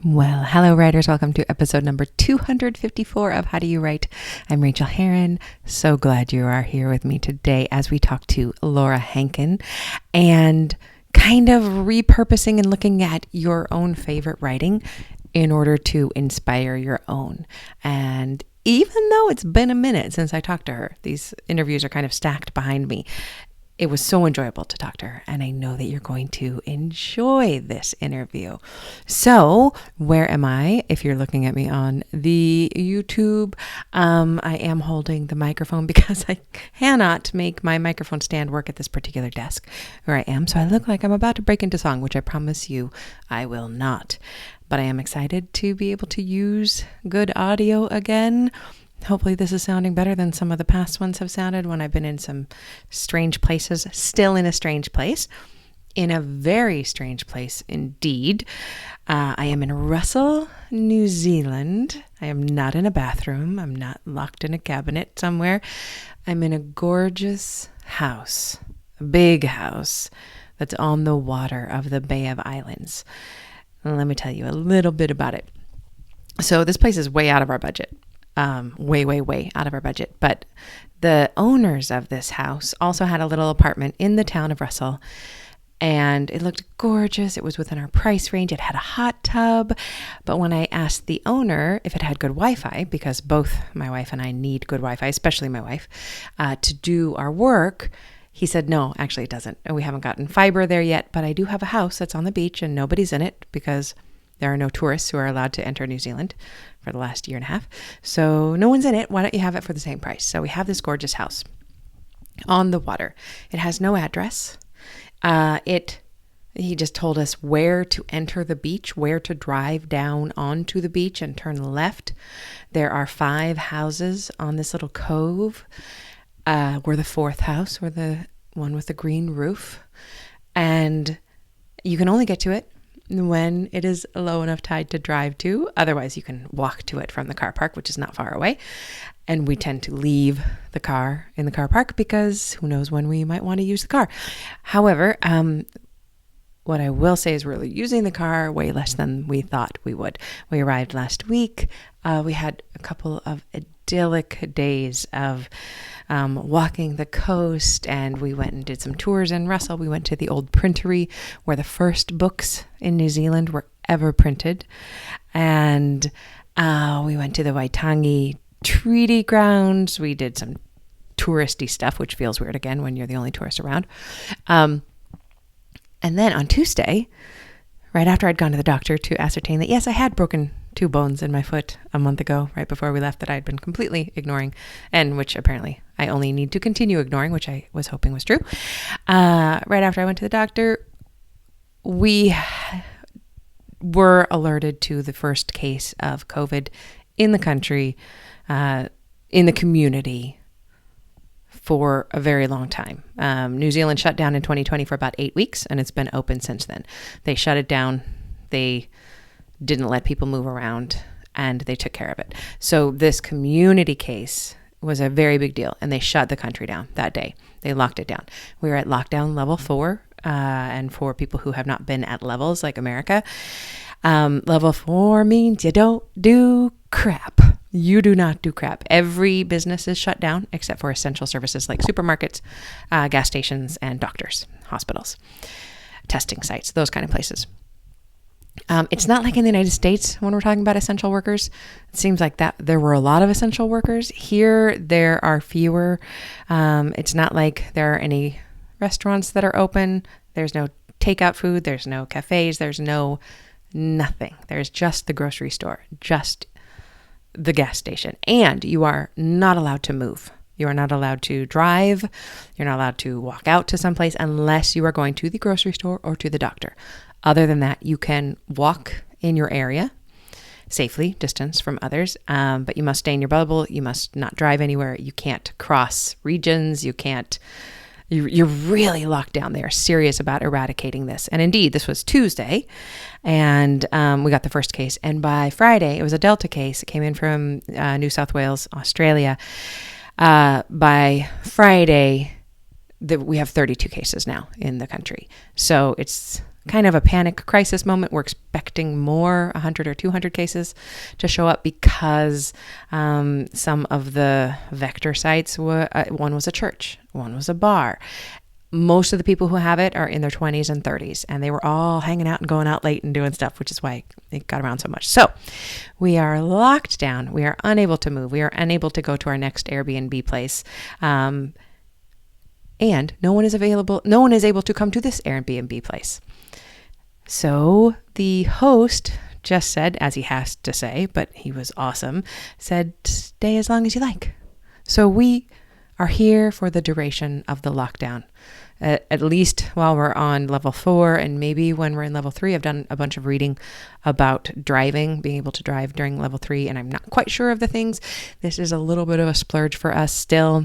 Well, hello, writers. Welcome to episode number 254 of How Do You Write? I'm Rachael Herron. So glad you are here with me today as we talk to Laura Hankin and kind of repurposing and looking at your own favorite writing in order to inspire your own. And even though it's been a minute since I talked to her, these interviews are kind of stacked behind me. It was so enjoyable to talk to her, and I know that you're going to enjoy this interview. So, where am I? If you're looking at me on the YouTube, I am holding the microphone because I cannot make my microphone stand work at this particular desk where I am. So I look like I'm about to break into song, which I promise you I will not. But I am excited to be able to use good audio again. Hopefully this is sounding better than some of the past ones have sounded when I've been in some strange places, still in a strange place, in a very strange place indeed. I am in Russell, New Zealand. I am not in a bathroom. I'm not locked in a cabinet somewhere. I'm in a gorgeous house, a big house that's on the water of the Bay of Islands. Let me tell you a little bit about it. So this place is way out of our budget. Way out of our budget. But the owners of this house also had a little apartment in the town of Russell, and it looked gorgeous. It was within our price range. It had a hot tub. But when I asked the owner if it had good Wi-Fi, because both my wife and I need good Wi-Fi, especially my wife, to do our work, he said, no, actually it doesn't. And we haven't gotten fiber there yet, but I do have a house that's on the beach and nobody's in it because there are no tourists who are allowed to enter New Zealand for the last year and a half. So no one's in it. Why don't you have it for the same price? So we have this gorgeous house on the water. It has no address. He just told us where to enter the beach, where to drive down onto the beach and turn left. There are 5 houses on this little cove. We're the 4th house. We're the one with the green roof. And you can only get to it when it is a low enough tide to drive to. Otherwise, you can walk to it from the car park, which is not far away. And we tend to leave the car in the car park because who knows when we might want to use the car. However, what I will say is we're using the car way less than we thought we would. We arrived last week. We had a couple of idyllic days of walking the coast, and we went and did some tours in Russell. We went to the old printery where the first books in New Zealand were ever printed. And we went to the Waitangi Treaty Grounds. We did some touristy stuff, which feels weird again when you're the only tourist around. And then on Tuesday, right after I'd gone to the doctor to ascertain that, yes, I had broken 2 bones in my foot a month ago, right before we left, that I'd been completely ignoring, and which apparently I only need to continue ignoring, which I was hoping was true. Right after I went to the doctor, we were alerted to the first case of COVID in the country, in the community, for a very long time. New Zealand shut down in 2020 for about 8 weeks, and it's been open since then. They shut it down. They didn't let people move around, and they took care of it. So this community case was a very big deal, and they shut the country down that day. They locked it down. We were at lockdown level 4, and for people who have not been at levels like America, level 4 means you don't do crap. You do not do crap. Every business is shut down except for essential services like supermarkets, gas stations, and doctors, hospitals, testing sites, those kind of places. It's not like in the United States when we're talking about essential workers. It seems like that there were a lot of essential workers. Here, there are fewer. It's not like there are any restaurants that are open. There's no takeout food. There's no cafes. There's no nothing. There's just the grocery store, just the gas station. And you are not allowed to move. You are not allowed to drive. You're not allowed to walk out to someplace unless you are going to the grocery store or to the doctor. Other than that, you can walk in your area safely, distance from others, but you must stay in your bubble. You must not drive anywhere. You can't cross regions. You're really locked down. They are serious about eradicating this. And indeed, this was Tuesday, and we got the first case. And by Friday, it was a Delta case. It came in from New South Wales, Australia. By Friday, we have 32 cases now in the country. So it's kind of a panic crisis moment. We're expecting more 100 or 200 cases to show up because some of the vector sites were, one was a church, one was a bar. Most of the people who have it are in their 20s and 30s, and they were all hanging out and going out late and doing stuff, which is why it got around so much. So we are locked down. We are unable to move. We are unable to go to our next Airbnb place. And no one is available. No one is able to come to this Airbnb place. So the host just said, as he has to say, but he was awesome, said, stay as long as you like. So we are here for the duration of the lockdown, at least while we're on level 4, and maybe when we're in level 3. I've done a bunch of reading about driving, being able to drive during level 3, and I'm not quite sure of the things. This is a little bit of a splurge for us still.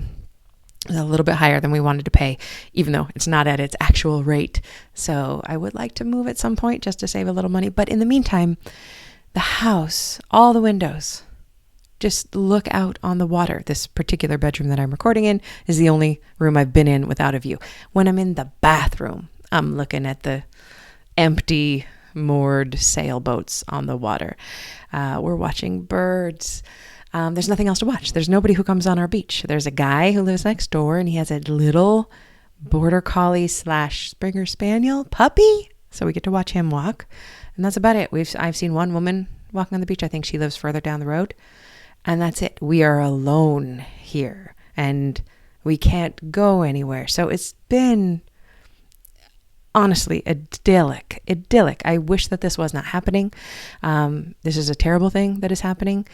A little bit higher than we wanted to pay, even though it's not at its actual rate. So I would like to move at some point just to save a little money. But in the meantime, the house, all the windows, just look out on the water. This particular bedroom that I'm recording in is the only room I've been in without a view. When I'm in the bathroom, I'm looking at the empty moored sailboats on the water. We're watching birds. There's nothing else to watch. There's nobody who comes on our beach. There's a guy who lives next door, and he has a little border collie / Springer Spaniel puppy. So we get to watch him walk. And that's about it. I've seen one woman walking on the beach. I think she lives further down the road. And that's it. We are alone here, and we can't go anywhere. So it's been honestly idyllic. I wish that this was not happening. This is a terrible thing that is happening.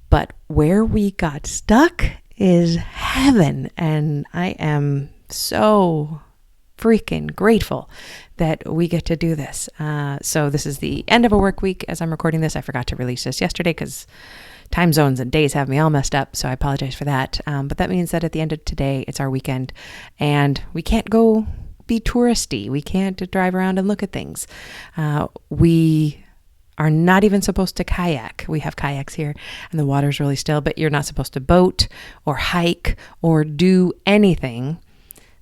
But where we got stuck is heaven. And I am so freaking grateful that we get to do this. So this is the end of a work week as I'm recording this. I forgot to release this yesterday because time zones and days have me all messed up. So I apologize for that. But that means that at the end of today, it's our weekend, and we can't go be touristy. We can't drive around and look at things. We are not even supposed to kayak. We have kayaks here and the water's really still, but you're not supposed to boat or hike or do anything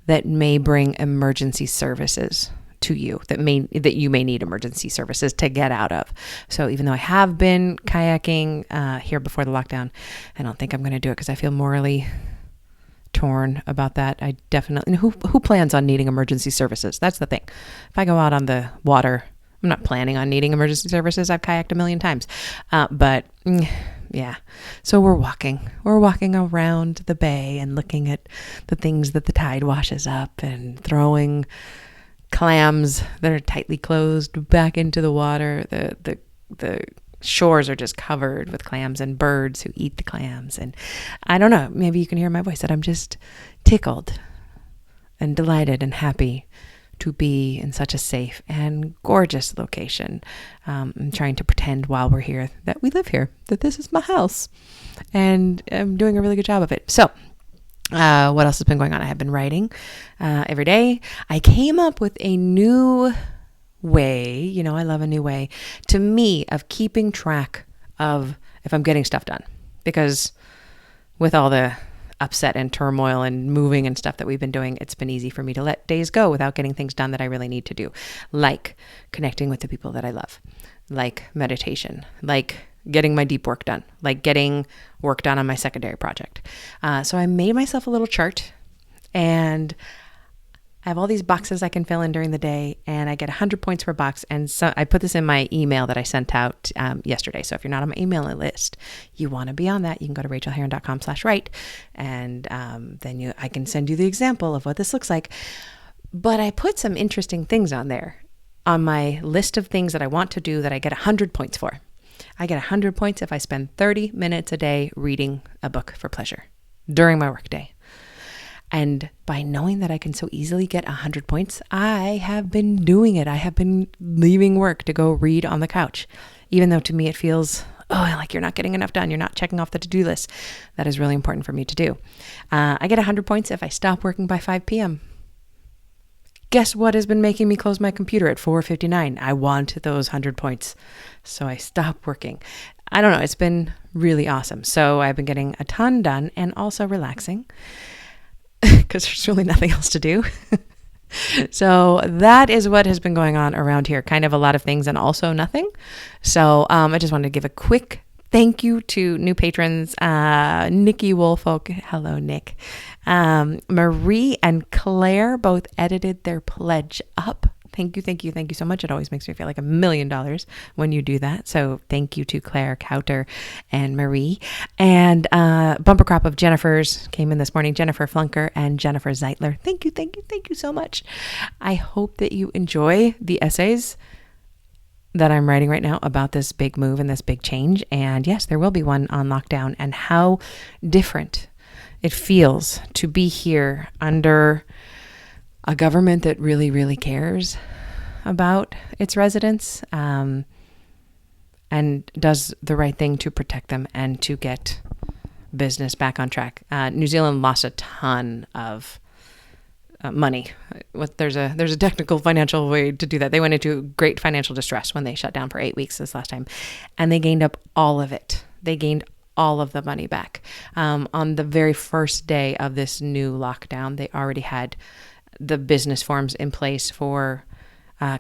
that may bring emergency services to you, that you may need emergency services to get out of. So even though I have been kayaking here before the lockdown, I don't think I'm going to do it because I feel morally torn about that. I definitely, who plans on needing emergency services? That's the thing. If I go out on the water, I'm not planning on needing emergency services. I've kayaked a million times. But yeah. So we're walking around the bay and looking at the things that the tide washes up and throwing clams that are tightly closed back into the water. The shores are just covered with clams and birds who eat the clams. And I don't know, maybe you can hear my voice that I'm just tickled and delighted and happy to be in such a safe and gorgeous location. I'm trying to pretend while we're here that we live here, that this is my house, and I'm doing a really good job of it. So what else has been going on? I have been writing every day. I came up with a new way, I love a new way, to me, of keeping track of if I'm getting stuff done. Because with all the upset and turmoil and moving and stuff that we've been doing, it's been easy for me to let days go without getting things done that I really need to do, like connecting with the people that I love, like meditation, like getting my deep work done, like getting work done on my secondary project. So I made myself a little chart, and I have all these boxes I can fill in during the day, and I get 100 points per box. And so I put this in my email that I sent out yesterday. So if you're not on my email list, you want to be on that, you can go to rachelherron.com/write, and then I can send you the example of what this looks like. But I put some interesting things on there on my list of things that I want to do that I get 100 points for. I get 100 points if I spend 30 minutes a day reading a book for pleasure during my workday. And by knowing that I can so easily get 100 points, I have been doing it. I have been leaving work to go read on the couch, even though to me it feels, like you're not getting enough done. You're not checking off the to-do list. That is really important for me to do. I get 100 points if I stop working by 5 p.m. Guess what has been making me close my computer at 4:59? I want those 100 points. So I stop working. I don't know. It's been really awesome. So I've been getting a ton done and also relaxing, because there's really nothing else to do. So that is what has been going on around here. Kind of a lot of things and also nothing. So I just wanted to give a quick thank you to new patrons, Nikki Woolfolk. Hello, Nick. Marie and Claire both edited their pledge up. Thank you, thank you, thank you so much. It always makes me feel like $1 million when you do that. So thank you to Claire Kauter and Marie. And bumper crop of Jennifers came in this morning. Jennifer Flunker and Jennifer Zeitler. Thank you, thank you, thank you so much. I hope that you enjoy the essays that I'm writing right now about this big move and this big change. And yes, there will be one on lockdown and how different it feels to be here under a government that really, really cares about its residents and does the right thing to protect them and to get business back on track. New Zealand lost a ton of money. There's a technical financial way to do that. They went into great financial distress when they shut down for 8 weeks this last time, and they gained up all of it. They gained all of the money back. On the very first day of this new lockdown, they already had the business forms in place for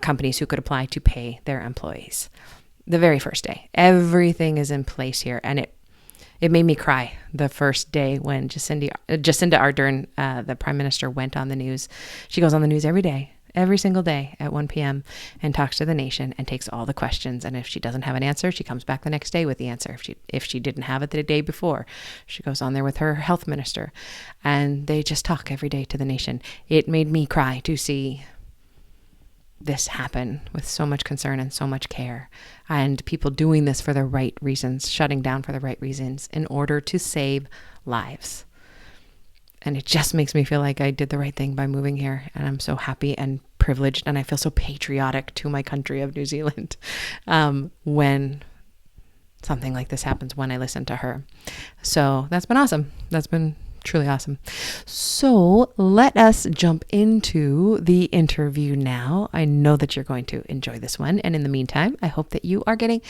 companies who could apply to pay their employees. The very first day, everything is in place here, and it made me cry the first day when Jacinda Ardern, the prime minister, went on the news. She goes on the news every day, every single day at 1 p.m. and talks to the nation and takes all the questions. And if she doesn't have an answer, she comes back the next day with the answer. If she didn't have it the day before, she goes on there with her health minister, and they just talk every day to the nation. It made me cry to see this happen with so much concern and so much care, and people doing this for the right reasons, shutting down for the right reasons in order to save lives. And it just makes me feel like I did the right thing by moving here. And I'm so happy and privileged. And I feel so patriotic to my country of New Zealand when something like this happens, when I listen to her. So that's been awesome. That's been truly awesome. So let us jump into the interview now. I know that you're going to enjoy this one. And in the meantime, I hope that you are getting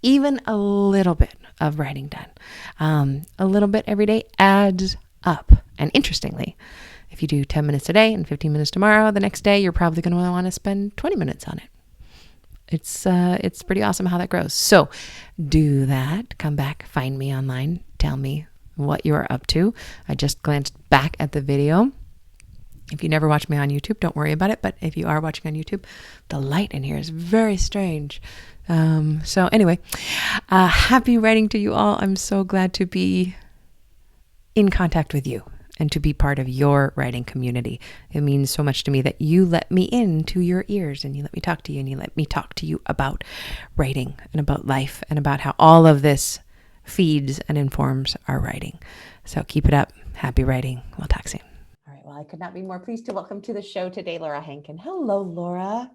even a little bit of writing done. A little bit every day adds up. And interestingly, if you do 10 minutes today and 15 minutes tomorrow, the next day, you're probably going to want to spend 20 minutes on it. It's pretty awesome how that grows. So do that. Come back, find me online. Tell me what you are up to. I just glanced back at the video. If you never watch me on YouTube, don't worry about it. But if you are watching on YouTube, the light in here is very strange. So anyway, happy writing to you all. I'm so glad to be in contact with you and to be part of your writing community. It means so much to me that you let me into your ears and you let me talk to you and you let me talk to you about writing and about life and about how all of this feeds and informs our writing. So keep it up. Happy writing. We'll talk soon. All right. Well, I could not be more pleased to welcome to the show today, Laura Hankin. Hello, Laura.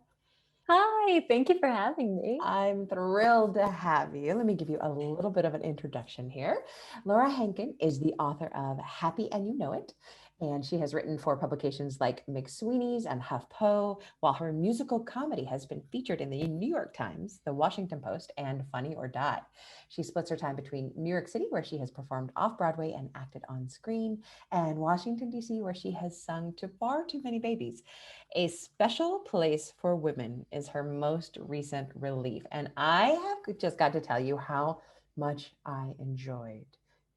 Hi, thank you for having me. I'm thrilled to have you. Let me give you a little bit of an introduction here. Laura Hankin is the author of Happy and You Know It, and she has written for publications like McSweeney's and HuffPost, while her musical comedy has been featured in the New York Times, the Washington Post, and Funny or Die. She splits her time between New York City, where she has performed off-Broadway and acted on screen, and Washington, D.C., where she has sung to far too many babies. A Special Place for Women is her most recent relief. And I have just got to tell you how much I enjoyed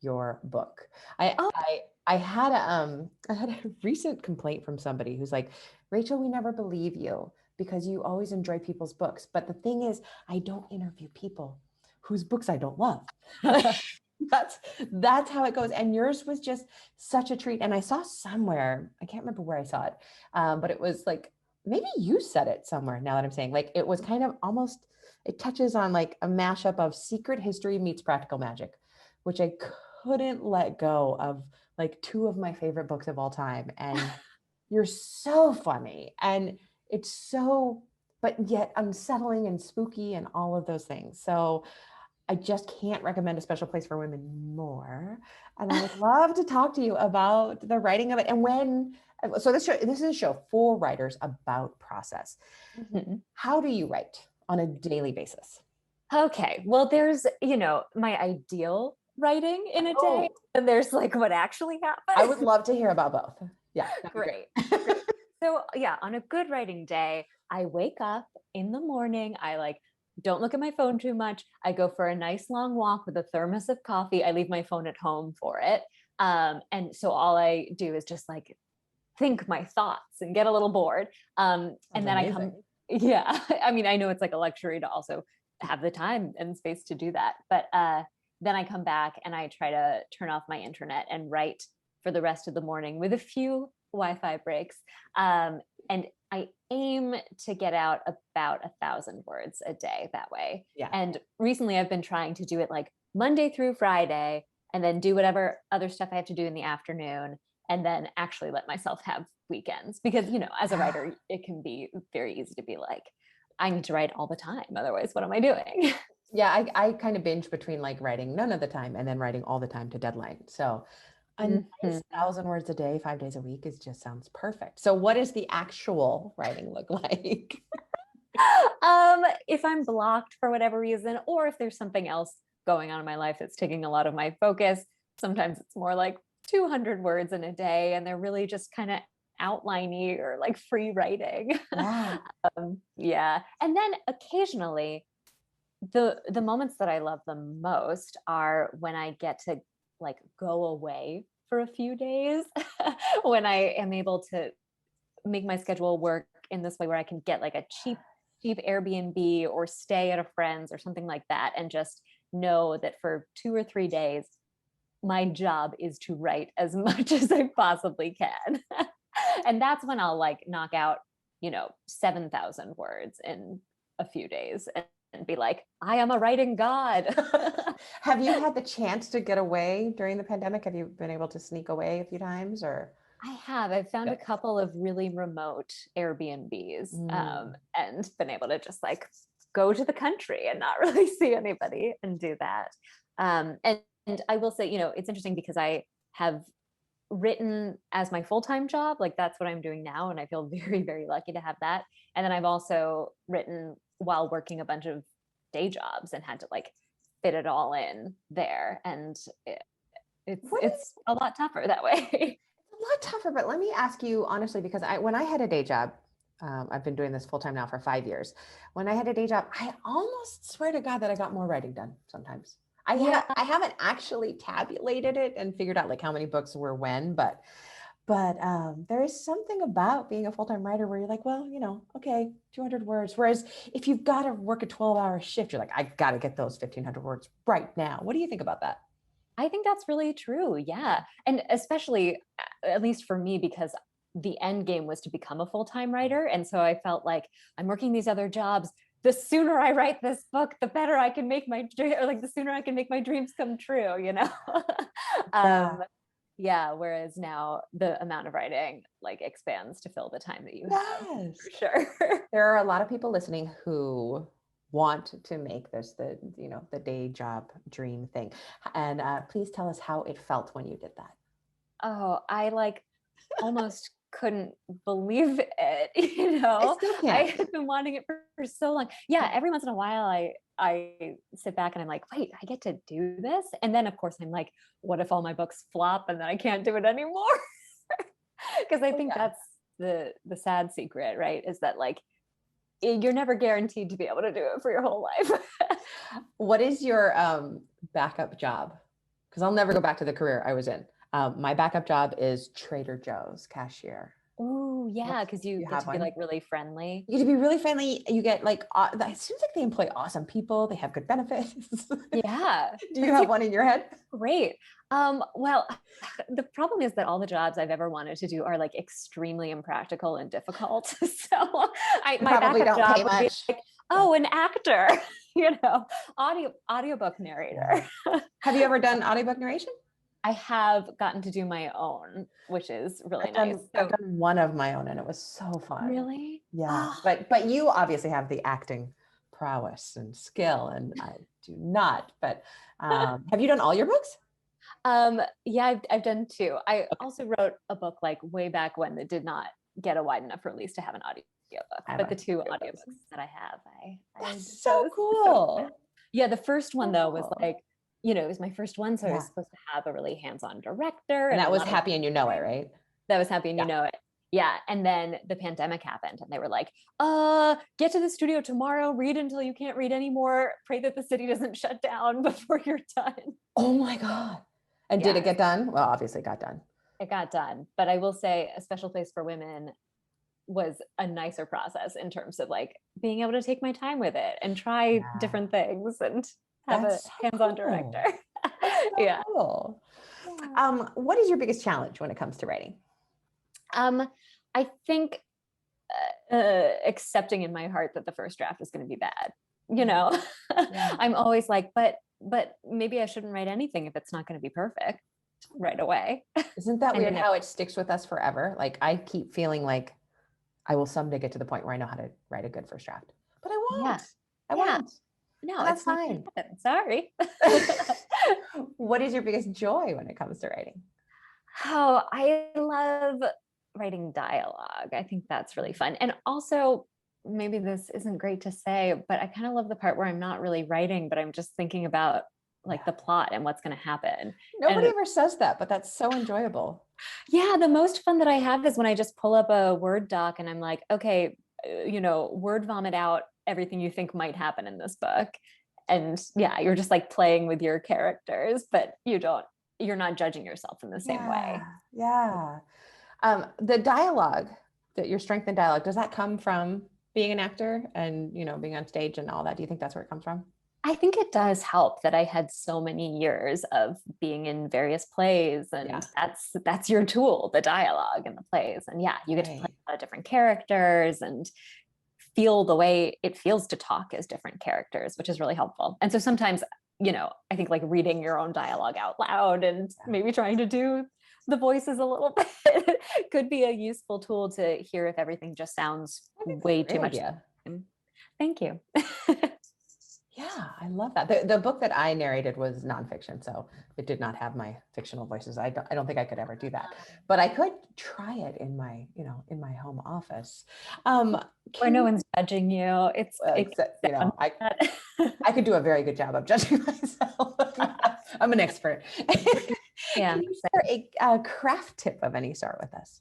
your book. I had a recent complaint from somebody who's like, Rachel, we never believe you because you always enjoy people's books. But the thing is, I don't interview people whose books I don't love. That's how it goes. And yours was just such a treat. And I saw somewhere, I can't remember where I saw it, but it was like, maybe you said it somewhere now that I'm saying, like, it was kind of almost, it touches on like a mashup of Secret History meets Practical Magic, which I couldn't let go of, like two of my favorite books of all time. And you're so funny and it's so, but yet unsettling and spooky and all of those things. So I just can't recommend A Special Place for Women more. And I would love to talk to you about the writing of it. And when, so this is a show for writers about process. Mm-hmm. How do you write on a daily basis? Okay. Well, there's, my ideal writing in a day, and there's like what actually happens. I would love to hear about both. Yeah. Great. So yeah, on a good writing day, I wake up in the morning. I like don't look at my phone too much. I go for a nice long walk with a thermos of coffee. I leave my phone at home for it. And so all I do is just like think my thoughts and get a little bored. And then amazing. I come, yeah. I mean, I know it's like a luxury to also have the time and space to do that. But then I come back and I try to turn off my internet and write for the rest of the morning with a few Wi-Fi breaks. And I aim to get out about 1,000 words a day that way. Yeah. And recently I've been trying to do it like Monday through Friday and then do whatever other stuff I have to do in the afternoon and then actually let myself have weekends because, you know, as a writer, it can be very easy to be like, I need to write all the time. Otherwise, what am I doing? Yeah, I kind of binge between like writing none of the time and then writing all the time to deadline. So a nice 1,000 words a day, 5 days a week is just sounds perfect. So what does the actual writing look like? If I'm blocked for whatever reason, or if there's something else going on in my life that's taking a lot of my focus, sometimes it's more like 200 words in a day, and they're really just kind of outliney or like free writing. Yeah. Yeah. And then occasionally the moments that I love the most are when I get to like go away for a few days, when I am able to make my schedule work in this way where I can get like a cheap Airbnb or stay at a friend's or something like that, and just know that for 2 or 3 days, my job is to write as much as I possibly can. And that's when I'll like knock out, 7,000 words in a few days and be like, I am a writing god. Have you had the chance to get away during the pandemic? Have you been able to sneak away a few times or? I have. I've found a couple of really remote Airbnbs and been able to just like go to the country and not really see anybody and do that. And I will say, it's interesting because I have written as my full-time job. Like that's what I'm doing now. And I feel very, very lucky to have that. And then I've also written while working a bunch of day jobs and had to like fit it all in there. And it's a lot tougher that way. A lot tougher, but let me ask you honestly, because when I had a day job, I've been doing this full time now for 5 years. When I had a day job, I almost swear to God that I got more writing done sometimes. I haven't actually tabulated it and figured out like how many books were when, but there is something about being a full-time writer where you're like, well, okay, 200 words. Whereas if you've got to work a 12-hour shift, you're like, I got to get those 1,500 words right now. What do you think about that? I think that's really true. Yeah. And especially, at least for me, because the end game was to become a full-time writer. And so I felt like I'm working these other jobs. The sooner I write this book, the better I can make the sooner I can make my dreams come true, Yeah. Whereas now the amount of writing like expands to fill the time that you have. For sure. There are a lot of people listening who want to make this the day job dream thing. And please tell us how it felt when you did that. Oh, I like almost couldn't believe it. I still can't. I had been wanting it for so long. Yeah. Every once in a while I sit back and I'm like, wait, I get to do this. And then of course I'm like, what if all my books flop and then I can't do it anymore? Because I think that's the sad secret, right? Is that like, you're never guaranteed to be able to do it for your whole life. What is your backup job? Because I'll never go back to the career I was in. My backup job is Trader Joe's cashier. Oh yeah, because you get to be like really friendly. You get to be really friendly. You get like, it seems like they employ awesome people. They have good benefits. Yeah. Do you have one in your head? Great. Well, the problem is that all the jobs I've ever wanted to do are like extremely impractical and difficult. So my backup job would be like, oh, an actor, audiobook narrator. Have you ever done audiobook narration? I have gotten to do my own, which is really nice. I've done one of my own and it was so fun. Really? Yeah. But you obviously have the acting prowess and skill and I do not, but have you done all your books? Yeah, I've done 2. I also wrote a book like way back when that did not get a wide enough release to have an audiobook, but the 2 audiobooks that I have, that's so cool. Yeah. The first one though was like, it was my first one. So I was supposed to have a really hands-on director. And that was Happy and You Know It, right? That was Happy and You Know It. Yeah. And then the pandemic happened and they were like, get to the studio tomorrow, read until you can't read anymore. Pray that the city doesn't shut down before you're done. Oh my God. And did it get done? Well, obviously it got done. It got done. But I will say A Special Place for Women was a nicer process in terms of like being able to take my time with it and try different things and have a hands-on director. Yeah. Cool. What is your biggest challenge when it comes to writing? I think accepting in my heart that the first draft is going to be bad. You know, I'm always like, but maybe I shouldn't write anything if it's not going to be perfect right away. Isn't that weird how it sticks with us forever? Like I keep feeling like I will someday get to the point where I know how to write a good first draft, but I won't. Yeah. I won't. No, that's it's fine. Sorry. What is your biggest joy when it comes to writing? Oh, I love writing dialogue. I think that's really fun. And also, maybe this isn't great to say, but I kind of love the part where I'm not really writing, but I'm just thinking about like the plot and what's going to happen. Nobody ever says that, but that's so enjoyable. Yeah. The most fun that I have is when I just pull up a Word doc and I'm like, okay, word vomit out everything you think might happen in this book. And yeah, you're just like playing with your characters, but you're not judging yourself in the same way. Yeah. The dialogue, your strength in dialogue, does that come from being an actor and, being on stage and all that? Do you think that's where it comes from? I think it does help that I had so many years of being in various plays, and that's your tool, the dialogue and the plays. And yeah, you get to play a lot of different characters and feel the way it feels to talk as different characters, which is really helpful. And so sometimes, I think like reading your own dialogue out loud and maybe trying to do the voices a little bit could be a useful tool to hear if everything just sounds way too much. Thank you. Yeah, I love that. The book that I narrated was nonfiction, so it did not have my fictional voices. I don't think I could ever do that, but I could try it in my, in my home office. Where no one's judging you. I could do a very good job of judging myself. I'm an expert. Yeah. Can you share a craft tip of any sort with us?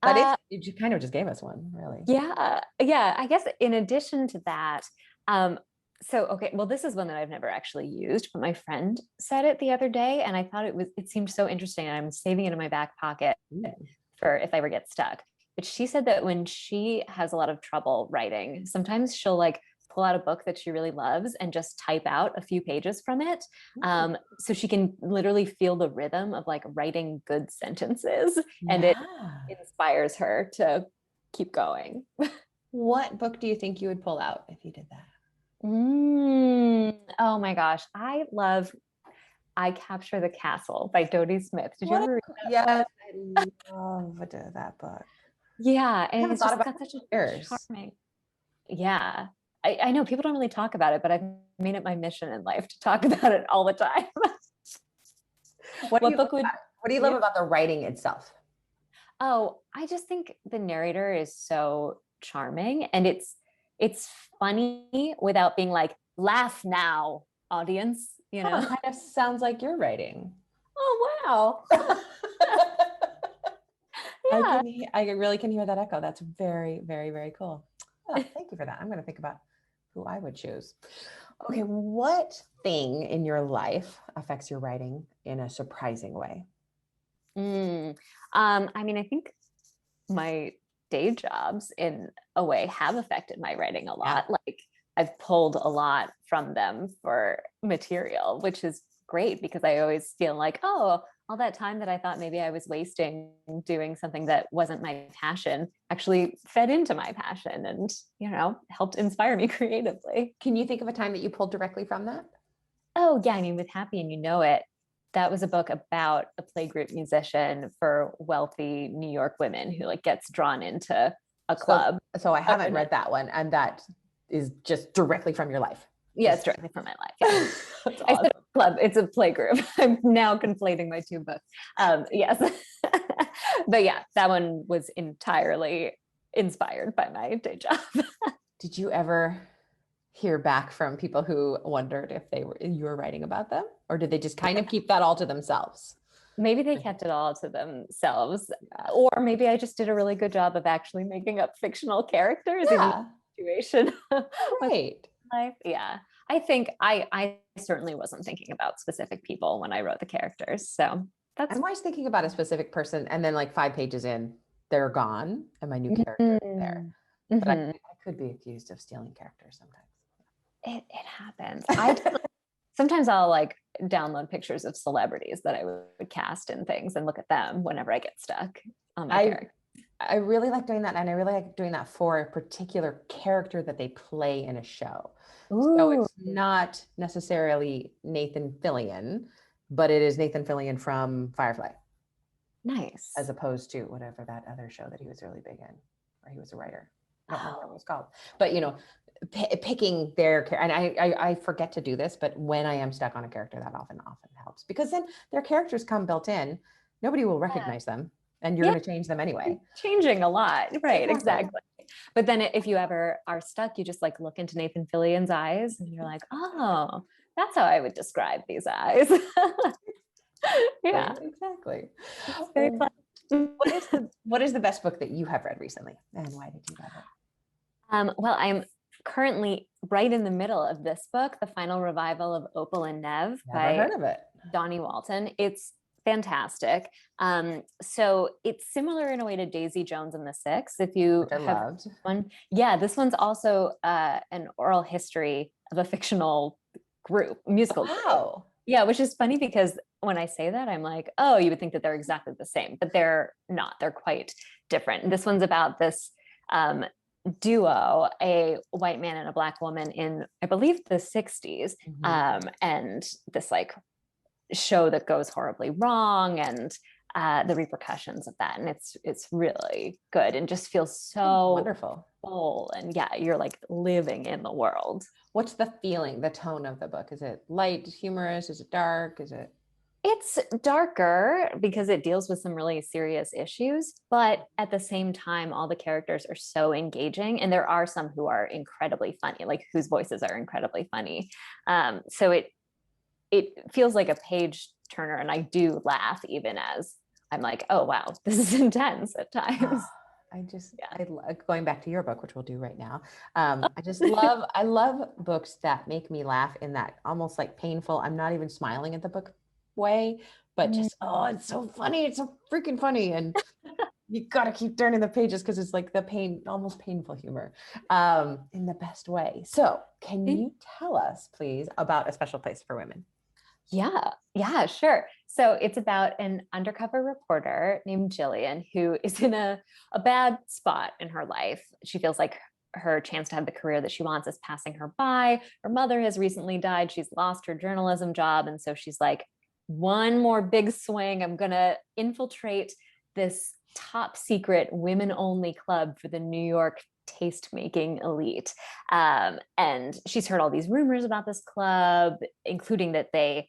But you kind of just gave us one, really. Yeah. I guess in addition to that, this is one that I've never actually used, but my friend said it the other day and I thought it seemed so interesting. And I'm saving it in my back pocket for if I ever get stuck. But she said that when she has a lot of trouble writing, sometimes she'll like pull out a book that she really loves and just type out a few pages from it. So she can literally feel the rhythm of like writing good sentences and it inspires her to keep going. What book do you think you would pull out if you did that? Oh my gosh. I love I Capture the Castle by Dodie Smith. Did you ever read that? Yes, I love that book. Yeah. And it's just got such a charming. Yeah. I know people don't really talk about it, but I've made it my mission in life to talk about it all the time. What do you love about the writing itself? Oh, I just think the narrator is so charming and it's funny without being like, laugh now, audience, It kind of sounds like you're writing. Oh, wow. Yeah. I really can hear that echo. That's very, very, very cool. Oh, thank you for that. I'm going to think about who I would choose. Okay. What thing in your life affects your writing in a surprising way? I think my day jobs in a way have affected my writing a lot. Like I've pulled a lot from them for material, which is great because I always feel like, all that time that I thought maybe I was wasting doing something that wasn't my passion actually fed into my passion and, helped inspire me creatively. Can you think of a time that you pulled directly from that? Oh yeah. With Happy and You Know It, that was a book about a playgroup musician for wealthy New York women who like gets drawn into a club. So I haven't read that one, and that is just directly from your life. Yeah, it's directly from my life. Yeah. Awesome. I said club, it's a playgroup. I'm now conflating my two books. Yes. But yeah, that one was entirely inspired by my day job. Did you ever hear back from people who wondered if you were writing about them, or did they just kind of keep that all to themselves? Maybe they kept it all to themselves, or maybe I just did a really good job of actually making up fictional characters in the situation. Right. Life. Yeah. I think I certainly wasn't thinking about specific people when I wrote the characters. So that's I'm always thinking about a specific person, and then like 5 pages in, they're gone, and my new character is there. But I could be accused of stealing characters sometimes. It happens. Sometimes I'll like download pictures of celebrities that I would cast in things and look at them whenever I get stuck on my character. I really like doing that, and I really like doing that for a particular character that they play in a show. Ooh. So it's not necessarily Nathan Fillion, but it is Nathan Fillion from Firefly. Nice. As opposed to whatever that other show that he was really big in, where he was a writer. I don't remember what it was called. But you know, picking their character, and I forget to do this, but when I am stuck on a character, that often helps, because then their characters come built in. Nobody will recognize them, and you're going to change them anyway. Changing a lot, right? Exactly. But then if you ever are stuck, you just like look into Nathan Fillion's eyes, and you're like, oh, that's how I would describe these eyes. Yeah, exactly. It's very fun. What is the best book that you have read recently, and why did you love it? Well, I'm currently right in the middle of this book, the final revival of Opal and Nev by heard of it. Donnie Walton. It's fantastic. So it's similar in a way to Daisy Jones and the Six. If you have one, this one's also an oral history of a fictional musical group. Yeah, which is funny because when I say that, I'm like, oh, you would think that they're exactly the same, but they're not. They're quite different. This one's about this duo, a white man and a Black woman in, I believe, the 60s, and this like show that goes horribly wrong, and the repercussions of that. And it's really good and just feels so wonderful. Full, and you're like living in the world. What's the feeling, the tone of the book? Is it light, humorous? Is it dark? It's darker because it deals with some really serious issues, but at the same time, all the characters are so engaging, and there are some who are incredibly funny, like whose voices are incredibly funny. So it feels like a page turner, and I do laugh even as I'm like, oh wow, this is intense at times. I going back to your book, which we'll do right now. I love books that make me laugh in that almost like painful, I'm not even smiling at the book way, but just, oh, it's so funny. It's so freaking funny. And you got to keep turning the pages because it's like the almost painful humor in the best way. So can you tell us, please, about A Special Place for Women? Yeah, sure. So it's about an undercover reporter named Jillian who is in a bad spot in her life. She feels like her chance to have the career that she wants is passing her by. Her mother has recently died. She's lost her journalism job. And so she's like, one more big swing. I'm going to infiltrate this top secret women only club for the New York taste making elite. And she's heard all these rumors about this club, including that they,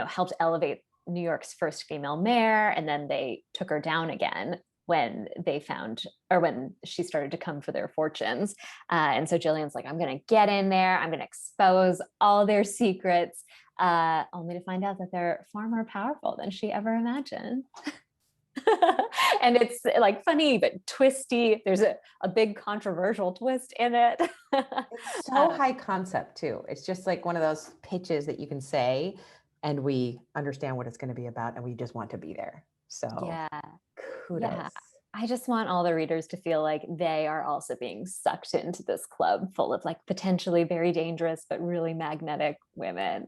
helped elevate New York's first female mayor. And then they took her down again when when she started to come for their fortunes. And so Jillian's like, I'm going to get in there. I'm going to expose all their secrets, only to find out that they're far more powerful than she ever imagined. And it's like funny, but twisty. There's a big controversial twist in it. It's so high concept too. It's just like one of those pitches that you can say, and we understand what it's going to be about, and we just want to be there. So kudos. Yeah. I just want all the readers to feel like they are also being sucked into this club full of like potentially very dangerous, but really magnetic women.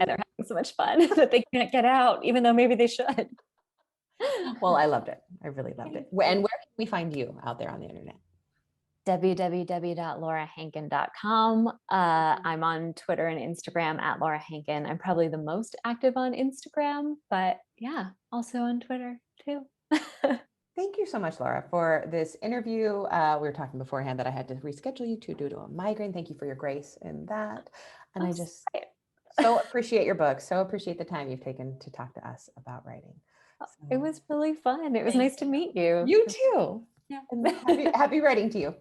And they're having so much fun that they can't get out, even though maybe they should. Well, I loved it. I really loved it. And where can we find you out there on the internet? www.laurahankin.com. I'm on Twitter and Instagram at Laura Hankin. I'm probably the most active on Instagram, but also on Twitter too. Thank you so much, Laura, for this interview. We were talking beforehand that I had to reschedule you due to a migraine. Thank you for your grace in that. And I just so appreciate your book. So appreciate the time you've taken to talk to us about writing. So, it was really fun. It was nice to meet you. You too. Yeah. And happy writing to you.